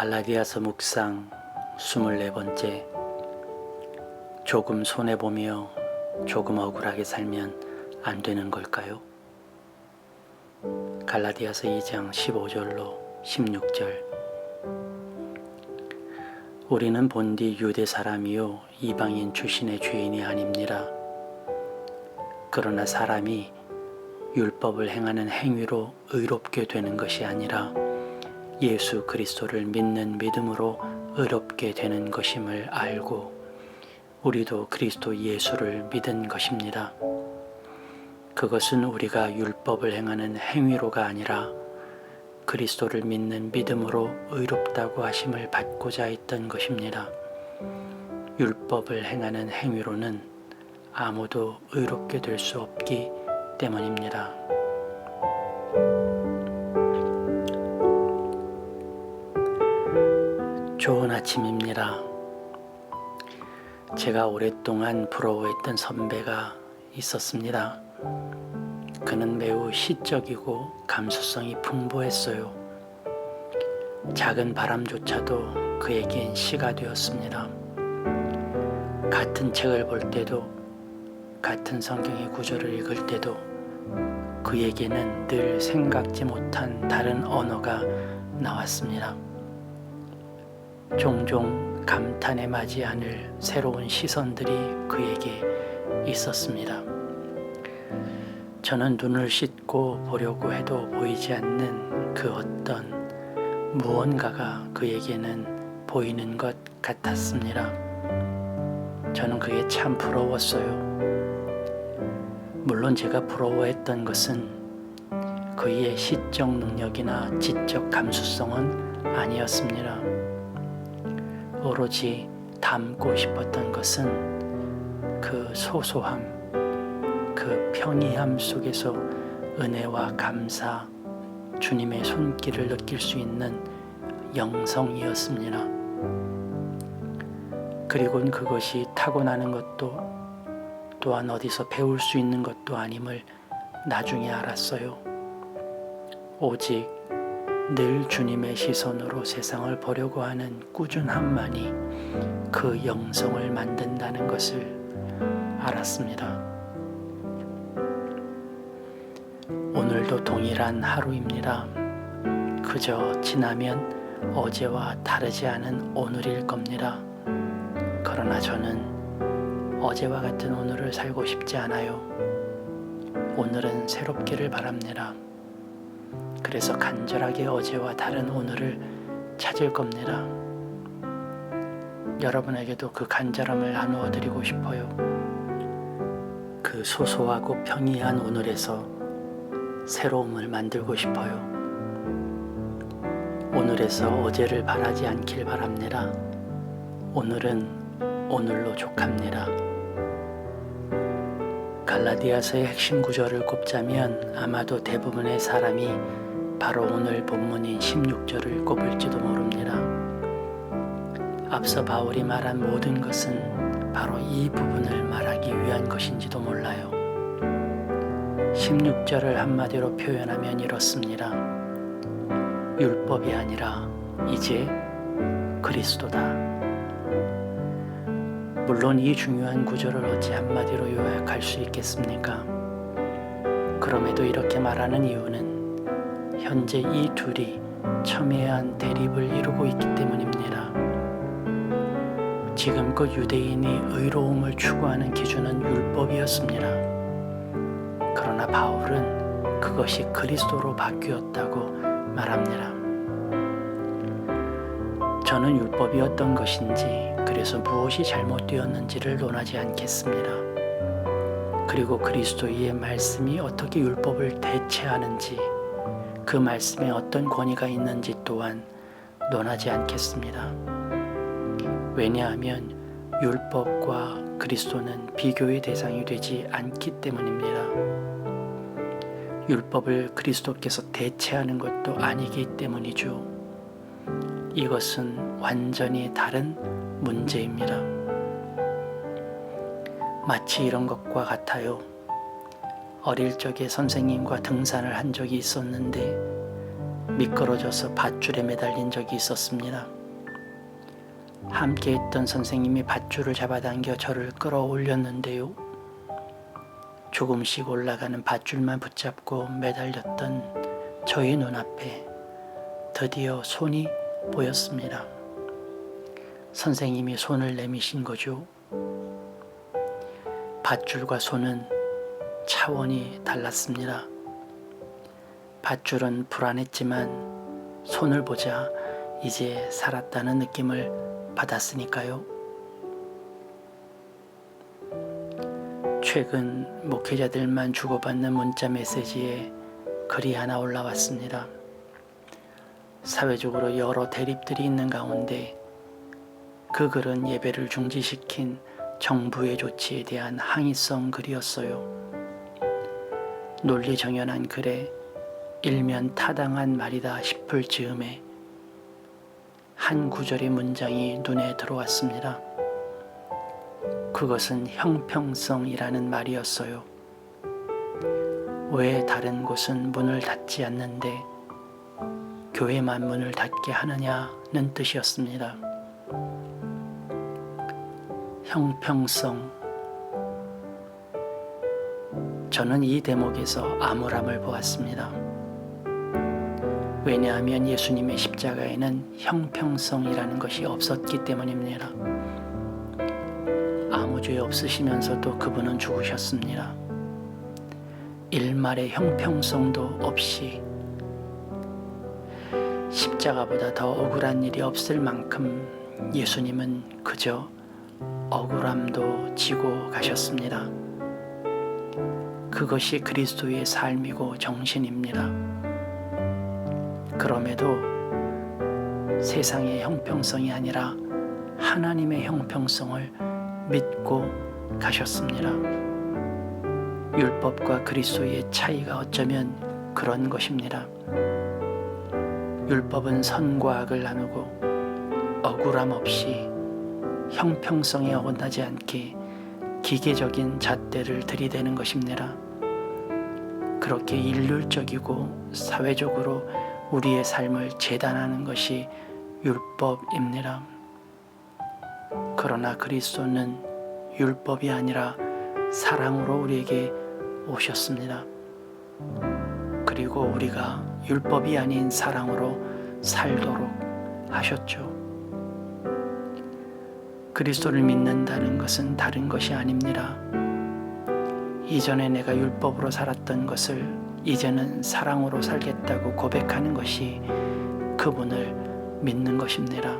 갈라디아서 묵상 24번째. 조금 손해보며 조금 억울하게 살면 안 되는 걸까요? 갈라디아서 2장 15절로 16절. 우리는 본디 유대 사람이요 이방인 출신의 죄인이 아닙니다. 그러나 사람이 율법을 행하는 행위로 의롭게 되는 것이 아니라 예수 그리스도를 믿는 믿음으로 의롭게 되는 것임을 알고 우리도 그리스도 예수를 믿은 것입니다. 그것은 우리가 율법을 행하는 행위로가 아니라 그리스도를 믿는 믿음으로 의롭다고 하심을 받고자 했던 것입니다. 율법을 행하는 행위로는 아무도 의롭게 될 수 없기 때문입니다. 좋은 아침입니다. 제가 오랫동안 부러워했던 선배가 있었습니다. 그는 매우 시적이고 감수성이 풍부했어요. 작은 바람조차도 그에겐 시가 되었습니다. 같은 책을 볼 때도, 같은 성경의 구절을 읽을 때도 그에게는 늘 생각지 못한 다른 언어가 나왔습니다. 종종 감탄에 맞지 않을 새로운 시선들이 그에게 있었습니다. 저는 눈을 씻고 보려고 해도 보이지 않는 그 어떤 무언가가 그에게는 보이는 것 같았습니다. 저는 그게 참 부러웠어요. 물론 제가 부러워했던 것은 그의 시적 능력이나 지적 감수성은 아니었습니다. 오로지 닮고 싶었던 것은 그 소소함, 그 평이함 속에서 은혜와 감사, 주님의 손길을 느낄 수 있는 영성이었습니다. 그리고는 그것이 타고나는 것도 또한 어디서 배울 수 있는 것도 아님을 나중에 알았어요. 오직 늘 주님의 시선으로 세상을 보려고 하는 꾸준함만이 그 영성을 만든다는 것을 알았습니다. 오늘도 동일한 하루입니다. 그저 지나면 어제와 다르지 않은 오늘일 겁니다. 그러나 저는 어제와 같은 오늘을 살고 싶지 않아요. 오늘은 새롭기를 바랍니다. 그래서 간절하게 어제와 다른 오늘을 찾을 겁니다. 여러분에게도 그 간절함을 나누어 드리고 싶어요. 그 소소하고 평이한 오늘에서 새로움을 만들고 싶어요. 오늘에서 어제를 바라지 않길 바랍니다. 오늘은 오늘로 족합니다. 갈라디아서의 핵심 구절을 꼽자면 아마도 대부분의 사람이 바로 오늘 본문인 16절을 꼽을지도 모릅니다. 앞서 바울이 말한 모든 것은 바로 이 부분을 말하기 위한 것인지도 몰라요. 16절을 한마디로 표현하면 이렇습니다. 율법이 아니라 이제 그리스도다. 물론 이 중요한 구절을 어찌 한마디로 요약할 수 있겠습니까? 그럼에도 이렇게 말하는 이유는 현재 이 둘이 첨예한 대립을 이루고 있기 때문입니다. 지금껏 유대인이 의로움을 추구하는 기준은 율법이었습니다. 그러나 바울은 그것이 그리스도로 바뀌었다고 말합니다. 저는 율법이 어떤 것인지, 그래서 무엇이 잘못되었는지를 논하지 않겠습니다. 그리고 그리스도의 말씀이 어떻게 율법을 대체하는지, 그 말씀에 어떤 권위가 있는지 또한 논하지 않겠습니다. 왜냐하면 율법과 그리스도는 비교의 대상이 되지 않기 때문입니다. 율법을 그리스도께서 대체하는 것도 아니기 때문이죠. 이것은 완전히 다른 문제입니다. 마치 이런 것과 같아요. 어릴 적에 선생님과 등산을 한 적이 있었는데 미끄러져서 밧줄에 매달린 적이 있었습니다. 함께 있던 선생님이 밧줄을 잡아당겨 저를 끌어올렸는데요. 조금씩 올라가는 밧줄만 붙잡고 매달렸던 저의 눈앞에 드디어 손이 보였습니다. 선생님이 손을 내미신 거죠. 밧줄과 손은 차원이 달랐습니다. 밧줄은 불안했지만 손을 보자 이제 살았다는 느낌을 받았으니까요. 최근 목회자들만 주고받는 문자 메시지에 글이 하나 올라왔습니다. 사회적으로 여러 대립들이 있는 가운데 그 글은 예배를 중지시킨 정부의 조치에 대한 항의성 글이었어요. 논리정연한 글에 일면 타당한 말이다 싶을 즈음에 한 구절의 문장이 눈에 들어왔습니다. 그것은 형평성이라는 말이었어요. 왜 다른 곳은 문을 닫지 않는데 교회만 문을 닫게 하느냐는 뜻이었습니다. 형평성. 저는 이 대목에서 암울함을 보았습니다. 왜냐하면 예수님의 십자가에는 형평성이라는 것이 없었기 때문입니다. 아무 죄 없으시면서도 그분은 죽으셨습니다. 일말의 형평성도 없이 십자가보다 더 억울한 일이 없을 만큼 예수님은 그저 억울함도 지고 가셨습니다. 그것이 그리스도의 삶이고 정신입니다. 그럼에도 세상의 형평성이 아니라 하나님의 형평성을 믿고 가셨습니다. 율법과 그리스도의 차이가 어쩌면 그런 것입니다. 율법은 선과 악을 나누고 억울함 없이 형평성에 어긋나지 않게 기계적인 잣대를 들이대는 것입니다. 그렇게 일률적이고 사회적으로 우리의 삶을 재단하는 것이 율법입니다. 그러나 그리스도는 율법이 아니라 사랑으로 우리에게 오셨습니다. 그리고 우리가 율법이 아닌 사랑으로 살도록 하셨죠. 그리스도를 믿는다는 것은 다른 것이 아닙니다. 이전에 내가 율법으로 살았던 것을 이제는 사랑으로 살겠다고 고백하는 것이 그분을 믿는 것입니다.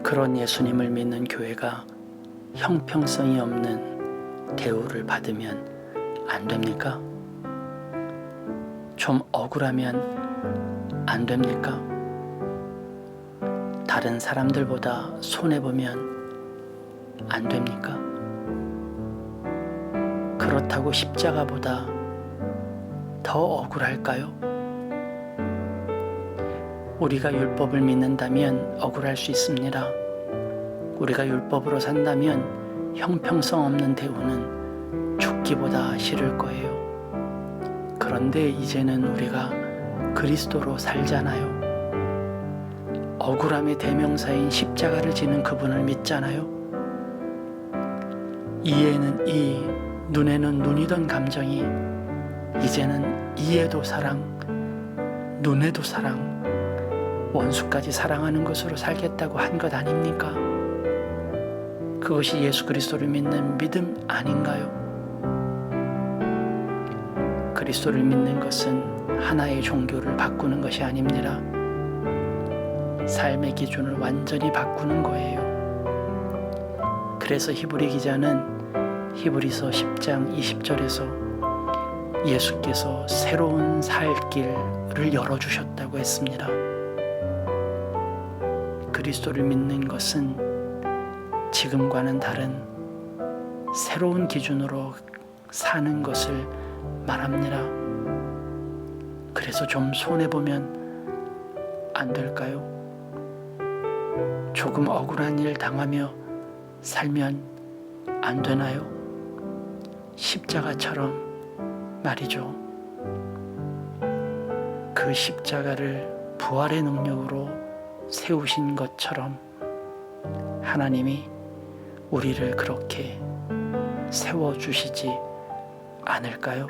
그런 예수님을 믿는 교회가 형평성이 없는 대우를 받으면 안 됩니까? 좀 억울하면 안 됩니까? 다른 사람들보다 손해보면 안 됩니까? 그렇다고 십자가보다 더 억울할까요? 우리가 율법을 믿는다면 억울할 수 있습니다. 우리가 율법으로 산다면 형평성 없는 대우는 죽기보다 싫을 거예요. 그런데 이제는 우리가 그리스도로 살잖아요. 억울함의 대명사인 십자가를 지는 그분을 믿잖아요. 이에는 이, 눈에는 눈이던 감정이 이제는 이에도 사랑, 눈에도 사랑, 원수까지 사랑하는 것으로 살겠다고 한 것 아닙니까? 그것이 예수 그리스도를 믿는 믿음 아닌가요? 그리스도를 믿는 것은 하나의 종교를 바꾸는 것이 아닙니다. 삶의 기준을 완전히 바꾸는 거예요. 그래서 히브리 기자는 히브리서 10장 20절에서 예수께서 새로운 살 길을 열어주셨다고 했습니다. 그리스도를 믿는 것은 지금과는 다른 새로운 기준으로 사는 것을 말합니다. 그래서 좀 손해보면 안 될까요? 조금 억울한 일 당하며 살면 안 되나요? 십자가처럼 말이죠. 그 그 십자가를 부활의 능력으로 세우신 것처럼 하나님이 우리를 그렇게 세워주시지 않을까요?